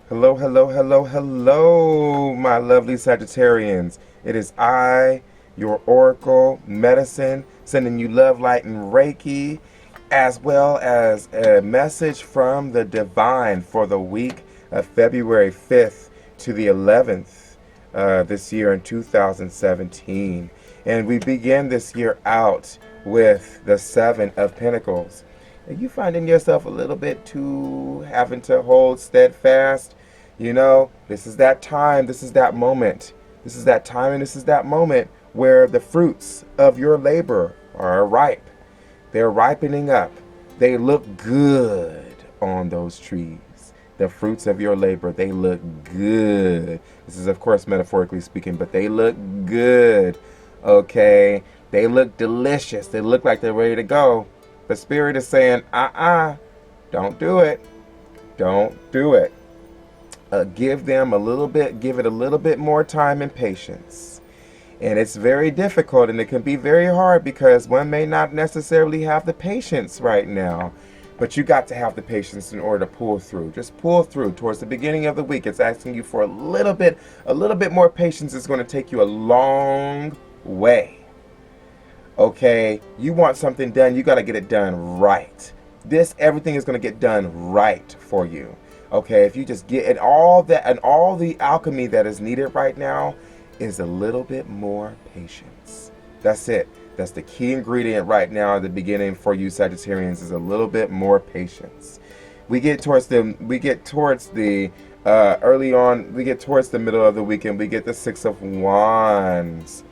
Hello, hello, hello, hello, my lovely Sagittarians. It is I, your Oracle, Medicine, sending you love, light, and Reiki, as well as a message from the Divine for the week of February 5th to the 11th this year in 2017. And we begin this year out with the Seven of Pentacles. Are you finding yourself a little bit too having to hold steadfast? You know, this is that time, this is that moment. This is that time and this is that moment where the fruits of your labor are ripe. They're ripening up. They look good on those trees. The fruits of your labor, they look good. This is, of course, metaphorically speaking, but they look good, okay? They look delicious. They look like they're ready to go. The spirit is saying, don't do it. Don't do it. Give it a little bit more time and patience. And it's very difficult and it can be very hard because one may not necessarily have the patience right now. But you got to have the patience in order to pull through. Just pull through. Towards the beginning of the week, it's asking you for a little bit more patience. Is going to take you a long way. Okay, you want something done, you got to get it done right. Everything is going to get done right for you. Okay, if you just get and all the alchemy that is needed right now is a little bit more patience. That's it. That's the key ingredient right now at the beginning for you Sagittarians is a little bit more patience. We get towards the middle of the weekend, we get the Six of Wands.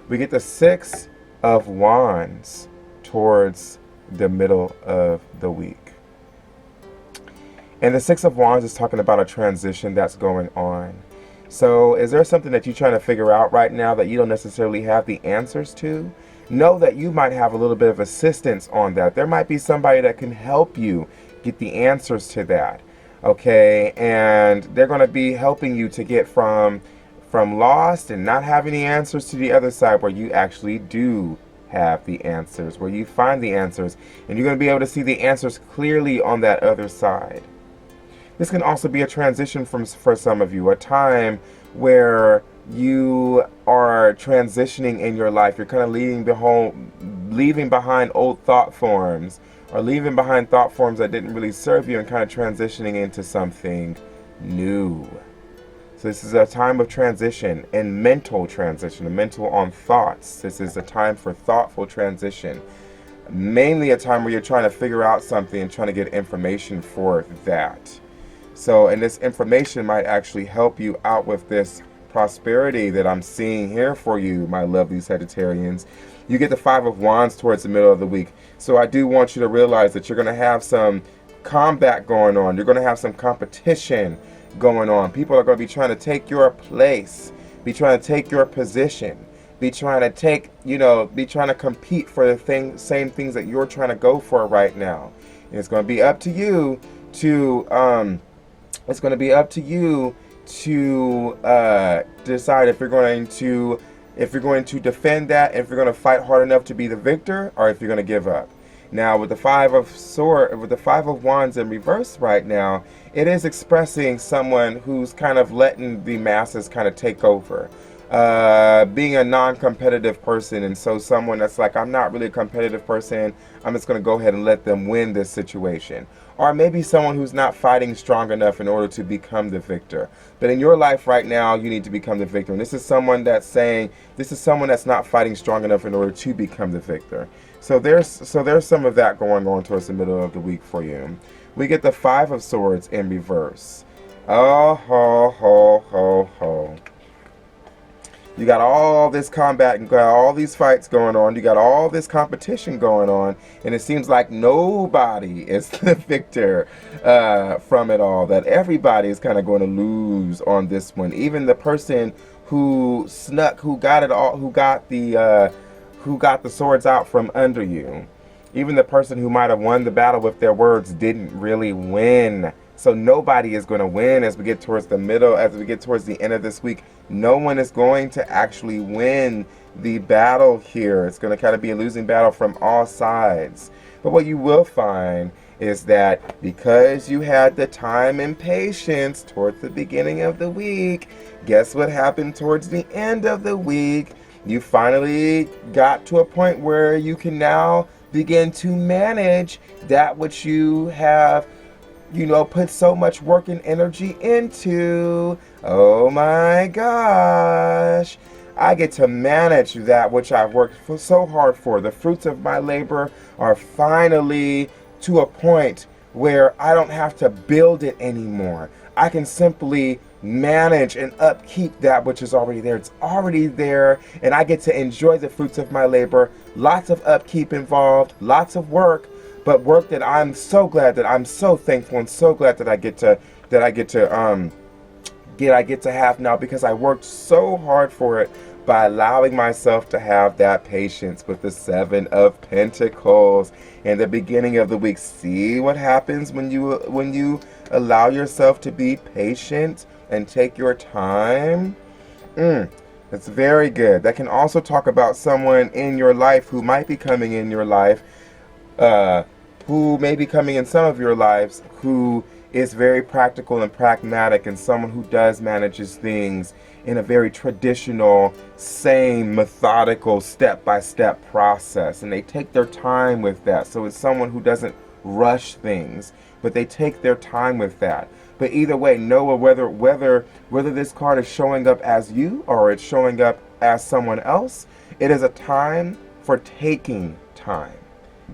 We get the Six of Wands towards the middle of the week. And the Six of Wands is talking about a transition that's going on. So is there something that you're trying to figure out right now that you don't necessarily have the answers to? Know that you might have a little bit of assistance on that. There might be somebody that can help you get the answers to that. Okay, and they're going to be helping you to get from lost and not having the answers to the other side where you actually do have the answers, where you find the answers, and you're going to be able to see the answers clearly on that other side. This can also be a transition for some of you, a time where you are transitioning in your life. You're kind of leaving behind old thought forms, or leaving behind thought forms that didn't really serve you and kind of transitioning into something new. So this is a time of transition and mental transition, a mental on thoughts. This is a time for thoughtful transition. Mainly a time where you're trying to figure out something and trying to get information for that. So, and this information might actually help you out with this prosperity that I'm seeing here for you, my lovely Sagittarians. You get the Five of Wands towards the middle of the week. So I do want you to realize that you're going to have some combat going on. You're going to have some competition going on. People are going to be trying to take your place, be trying to take your position, be trying to compete for the same things that you're trying to go for right now. And it's going to be up to you to decide if you're going to defend that, if you're going to fight hard enough to be the victor, or if you're going to give up. Now, with the Five of Wands in reverse right now, it is expressing someone who's kind of letting the masses kind of take over. Being a non-competitive person, and so someone that's like, I'm not really a competitive person, I'm just going to go ahead and let them win this situation. Or maybe someone who's not fighting strong enough in order to become the victor. But in your life right now, you need to become the victor. And this is someone that's not fighting strong enough in order to become the victor. So there's some of that going on towards the middle of the week for you. We get the Five of Swords in reverse. Oh, ho, ho, ho, ho. You got all this combat and got all these fights going on. You got all this competition going on. And it seems like nobody is the victor from it all. That everybody is kind of going to lose on this one. Even the person who got the swords out from under you. Even the person who might have won the battle with their words didn't really win. So nobody is going to win as we get towards the middle, as we get towards the end of this week. No one is going to actually win the battle here. It's going to kind of be a losing battle from all sides. But what you will find is that because you had the time and patience towards the beginning of the week, guess what happened towards the end of the week? You finally got to a point where you can now begin to manage that which you have, put so much work and energy into. Oh my gosh. I get to manage that which I've worked so hard for. The fruits of my labor are finally to a point where I don't have to build it anymore. I can simply manage and upkeep that which is already there. It's already there, and I get to enjoy the fruits of my labor. Lots of upkeep involved, lots of work, but work that I'm so glad, that I'm so thankful and so glad that I get to have now, because I worked so hard for it by allowing myself to have that patience with the Seven of Pentacles in the beginning of the week. See what happens when you allow yourself to be patient and take your time? That's very good. That can also talk about someone in your life who might be coming in your life, who may be coming in some of your lives, who is very practical and pragmatic, and someone who does manages things in a very traditional, same methodical, step-by-step process. And they take their time with that. So it's someone who doesn't rush things, but they take their time with that. But either way, know whether this card is showing up as you or it's showing up as someone else, it is a time for taking time.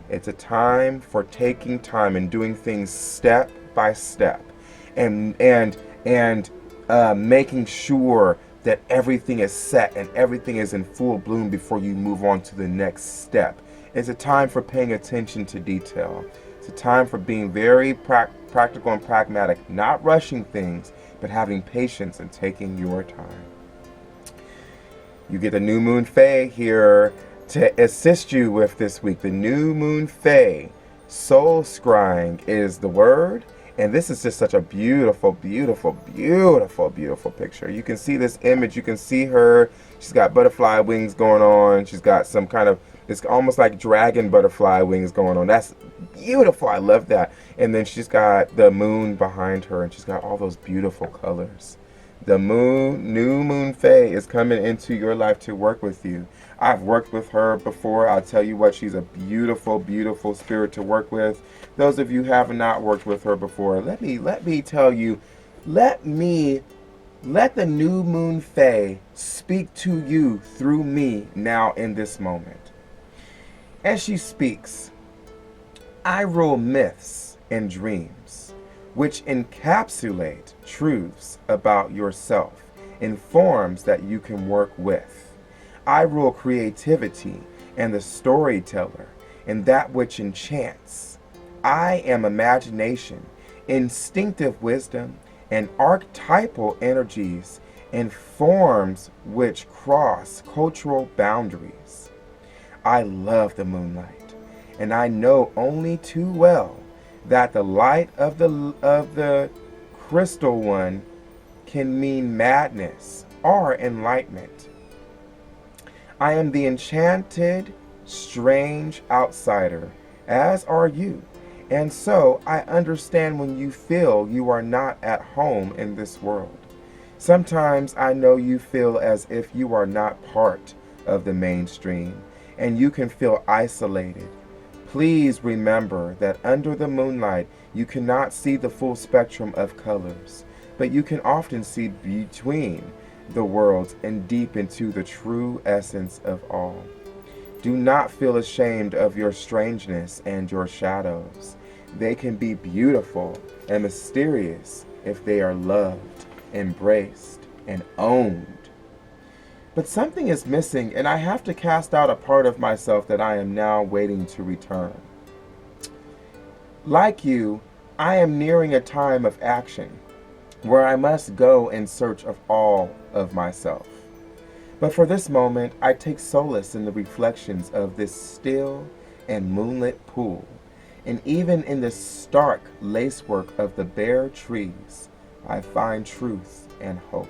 It's a time for taking time and doing things step by step, and making sure that everything is set and everything is in full bloom before you move on to the next step. It's a time for paying attention to detail. It's a time for being very practical and pragmatic, not rushing things, but having patience and taking your time. You get the new Moon Fay here to assist you with this week. The new Moon Fay, soul scrying is the word. And this is just such a beautiful, beautiful, beautiful, beautiful picture. You can see this image. You can see her. She's got butterfly wings going on. She's got some kind of, it's almost like dragon butterfly wings going on. That's beautiful. I love that. And then she's got the moon behind her, and she's got all those beautiful colors. The new Moon Fay is coming into your life to work with you. I've worked with her before. I'll tell you what, she's a beautiful, beautiful spirit to work with. Those of you who have not worked with her before, let me tell you, let the new Moon Fay speak to you through me now in this moment. As she speaks, I rule myths and dreams, which encapsulate truths about yourself in forms that you can work with. I rule creativity and the storyteller and that which enchants. I am imagination, instinctive wisdom, and archetypal energies and forms which cross cultural boundaries. I love the moonlight, and I know only too well that the light of the crystal one can mean madness or enlightenment. I am the enchanted, strange outsider, as are you, and so I understand when you feel you are not at home in this world. Sometimes I know you feel as if you are not part of the mainstream, and you can feel isolated. Please remember that under the moonlight, you cannot see the full spectrum of colors, but you can often see between the worlds and deep into the true essence of all. Do not feel ashamed of your strangeness and your shadows. They can be beautiful and mysterious if they are loved, embraced, and owned. But something is missing, and I have to cast out a part of myself that I am now waiting to return. Like you, I am nearing a time of action where I must go in search of all of myself. But for this moment, I take solace in the reflections of this still and moonlit pool, and even in the stark lacework of the bare trees, I find truth and hope.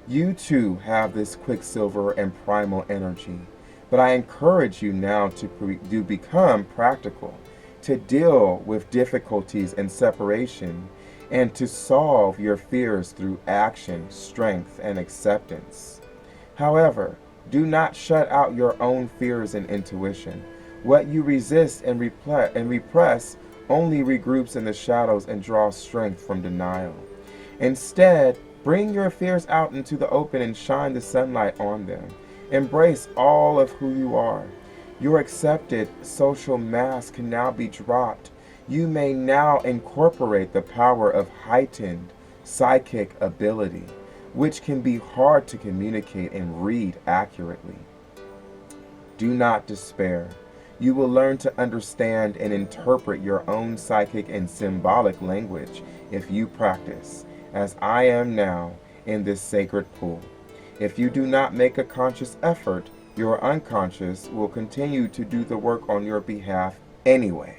You too have this quicksilver and primal energy, But I encourage you now to become practical, to deal with difficulties and separation, and to solve your fears through action, strength, and acceptance. However, do not shut out your own fears and intuition. What you resist and repress only regroups in the shadows and draws strength from denial. Instead, bring your fears out into the open and shine the sunlight on them. Embrace all of who you are. Your accepted social mask can now be dropped. You may now incorporate the power of heightened psychic ability, which can be hard to communicate and read accurately. Do not despair. You will learn to understand and interpret your own psychic and symbolic language if you practice, as I am now in this sacred pool. If you do not make a conscious effort, your unconscious will continue to do the work on your behalf anyway.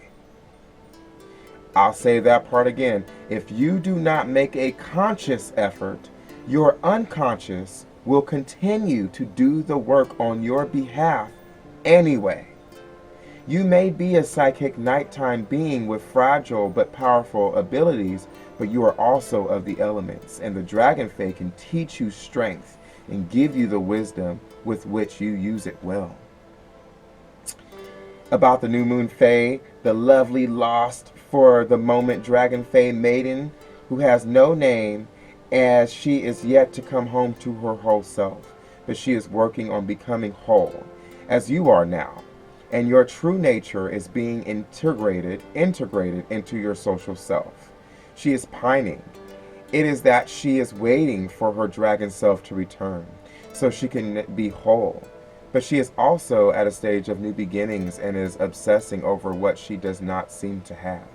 I'll say that part again. If you do not make a conscious effort, your unconscious will continue to do the work on your behalf anyway. You may be a psychic nighttime being with fragile but powerful abilities, but you are also of the elements, and the Dragonfae can teach you strength and give you the wisdom with which you use it well. About the new Moon Fay, the lovely lost for the moment Dragonfae maiden who has no name, as she is yet to come home to her whole self, but she is working on becoming whole, as you are now, and your true nature is being integrated into your social self. She is pining. It is that she is waiting for her dragon self to return, so she can be whole. But she is also at a stage of new beginnings and is obsessing over what she does not seem to have.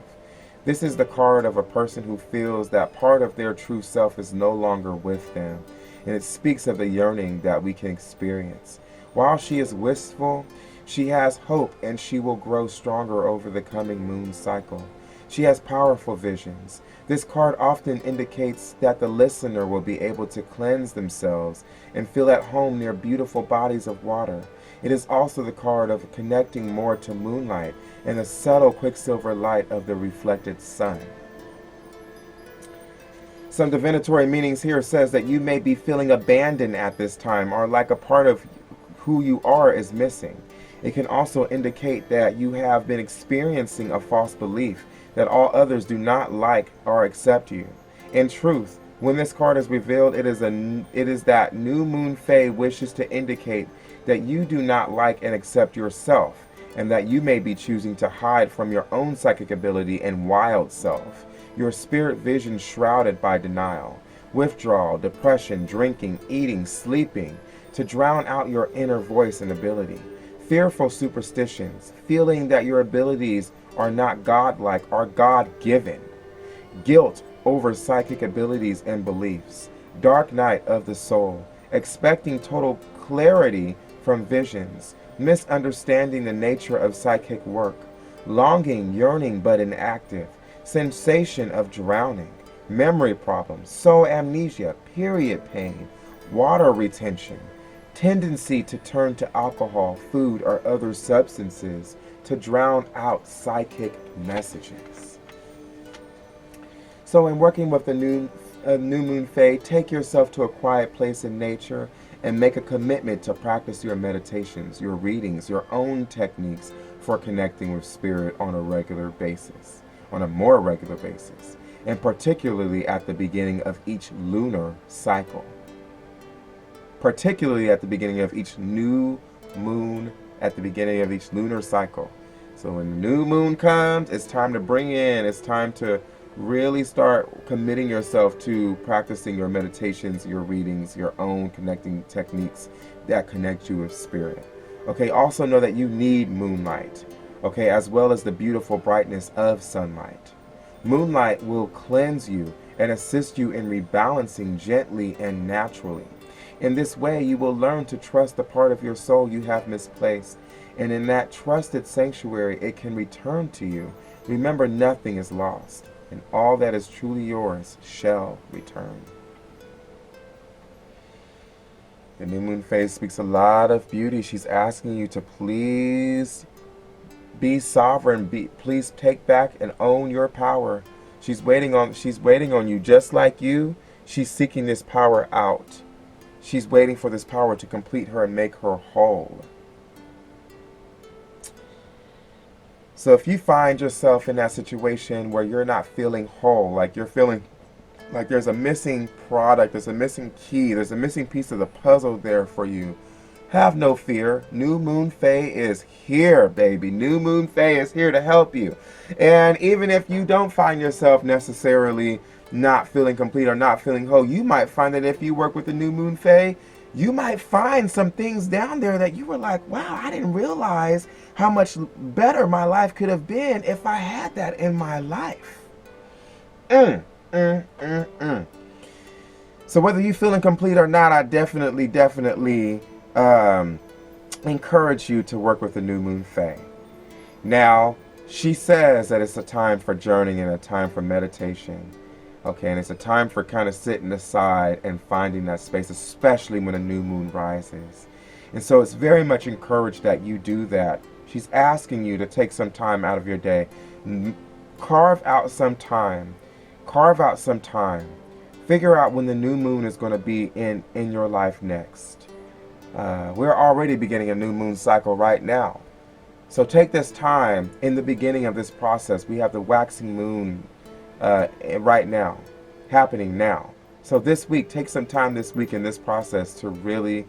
This is the card of a person who feels that part of their true self is no longer with them, and it speaks of the yearning that we can experience. While she is wistful, she has hope, and she will grow stronger over the coming moon cycle. She has powerful visions. This card often indicates that the listener will be able to cleanse themselves and feel at home near beautiful bodies of water. It is also the card of connecting more to moonlight and the subtle quicksilver light of the reflected sun. Some divinatory meanings here says that you may be feeling abandoned at this time, or like a part of who you are is missing. It can also indicate that you have been experiencing a false belief that all others do not like or accept you. In truth, when this card is revealed, it is that new Moon Fay wishes to indicate that you do not like and accept yourself, and that you may be choosing to hide from your own psychic ability and wild self. Your spirit vision shrouded by denial, withdrawal, depression, drinking, eating, sleeping, to drown out your inner voice and ability. Fearful superstitions, feeling that your abilities are not godlike or God-given. Guilt over psychic abilities and beliefs. Dark night of the soul, expecting total clarity from visions, misunderstanding the nature of psychic work, longing, yearning but inactive, sensation of drowning, memory problems, soul amnesia, period pain, water retention, tendency to turn to alcohol, food, or other substances to drown out psychic messages. So in working with the new Moon Fay, take yourself to a quiet place in nature and make a commitment to practice your meditations, your readings, your own techniques for connecting with spirit on a regular basis, on a more regular basis, and particularly at the beginning of each lunar cycle. Particularly at the beginning of each new moon, at the beginning of each lunar cycle. So when the new moon comes, it's time to bring in, it's time to really start committing yourself to practicing your meditations, your readings, your own connecting techniques that connect you with spirit. Okay, also know that you need moonlight, okay, as well as the beautiful brightness of sunlight. Moonlight will cleanse you and assist you in rebalancing gently and naturally. In this way, you will learn to trust the part of your soul you have misplaced, and in that trusted sanctuary, it can return to you. Remember, nothing is lost, and all that is truly yours shall return. The new moon phase speaks a lot of beauty. She's asking you to please be sovereign. Please take back and own your power. She's waiting on you just like you. She's seeking this power out. She's waiting for this power to complete her and make her whole. So if you find yourself in that situation where you're not feeling whole, like you're feeling like there's a missing product, there's a missing key, there's a missing piece of the puzzle there for you, have no fear. New Moon Fay is here, baby. New Moon Fay is here to help you. And even if you don't find yourself necessarily not feeling complete or not feeling whole, you might find that if you work with the New Moon Fay, you might find some things down there that you were like, wow, I didn't realize how much better my life could have been if I had that in my life. So whether you're feeling complete or not, I definitely encourage you to work with the New Moon Fay. Now, she says that it's a time for journeying and a time for meditation. Okay, and it's a time for kind of sitting aside and finding that space, especially when a new moon rises. And so it's very much encouraged that you do that. She's asking you to take some time out of your day. Carve out some time. Figure out when the new moon is going to be in your life next. We're already beginning a new moon cycle right now. So take this time in the beginning of this process. We have the waxing moon right now, happening now. So this week, take some time this week in this process to really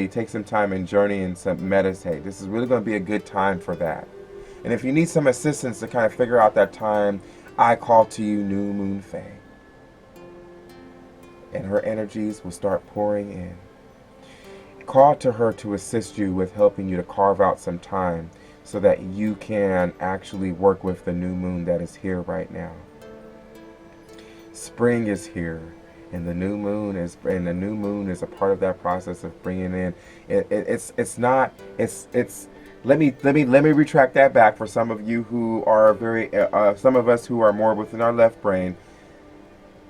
take some time and journey and some meditate. This is really going to be a good time for that. And if you need some assistance to kind of figure out that time, I call to you New Moon Fay. And her energies will start pouring in. Call to her to assist you with helping you to carve out some time so that you can actually work with the new moon that is here right now. Spring is here, and the new moon is a part of that process of bringing in. Let me retract that back for some of you who are some of us who are more within our left brain.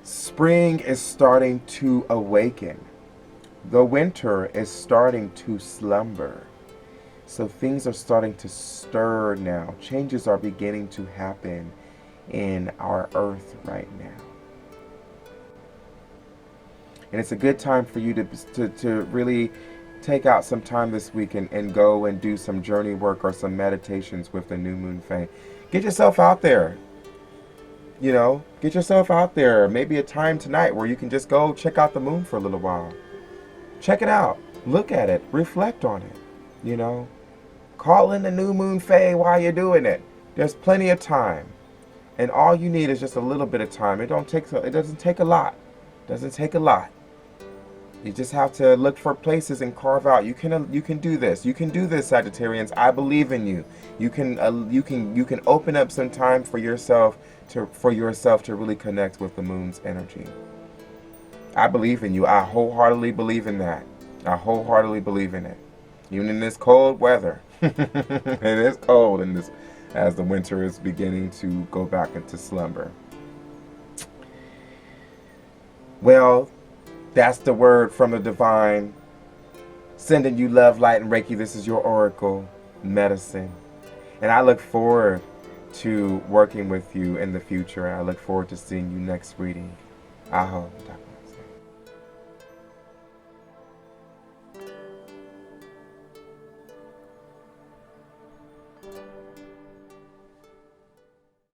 Spring is starting to awaken. The winter is starting to slumber. So things are starting to stir now. Changes are beginning to happen in our earth right now. And it's a good time for you to really take out some time this week and go and do some journey work or some meditations with the New Moon Fay. Get yourself out there. Get yourself out there. Maybe a time tonight where you can just go check out the moon for a little while. Check it out. Look at it. Reflect on it. Call in the New Moon Fay while you're doing it. There's plenty of time. And all you need is just a little bit of time. It doesn't take a lot. You just have to look for places and carve out. You can do this. You can do this, Sagittarians. I believe in you. You can open up some time for yourself to really connect with the moon's energy. I believe in you. I wholeheartedly believe in that. I wholeheartedly believe in it. Even in this cold weather. It is cold as the winter is beginning to go back into slumber. Well, that's the word from the divine. Sending you love, light, and Reiki. This is your oracle medicine. And I look forward to working with you in the future. I look forward to seeing you next reading. Aho.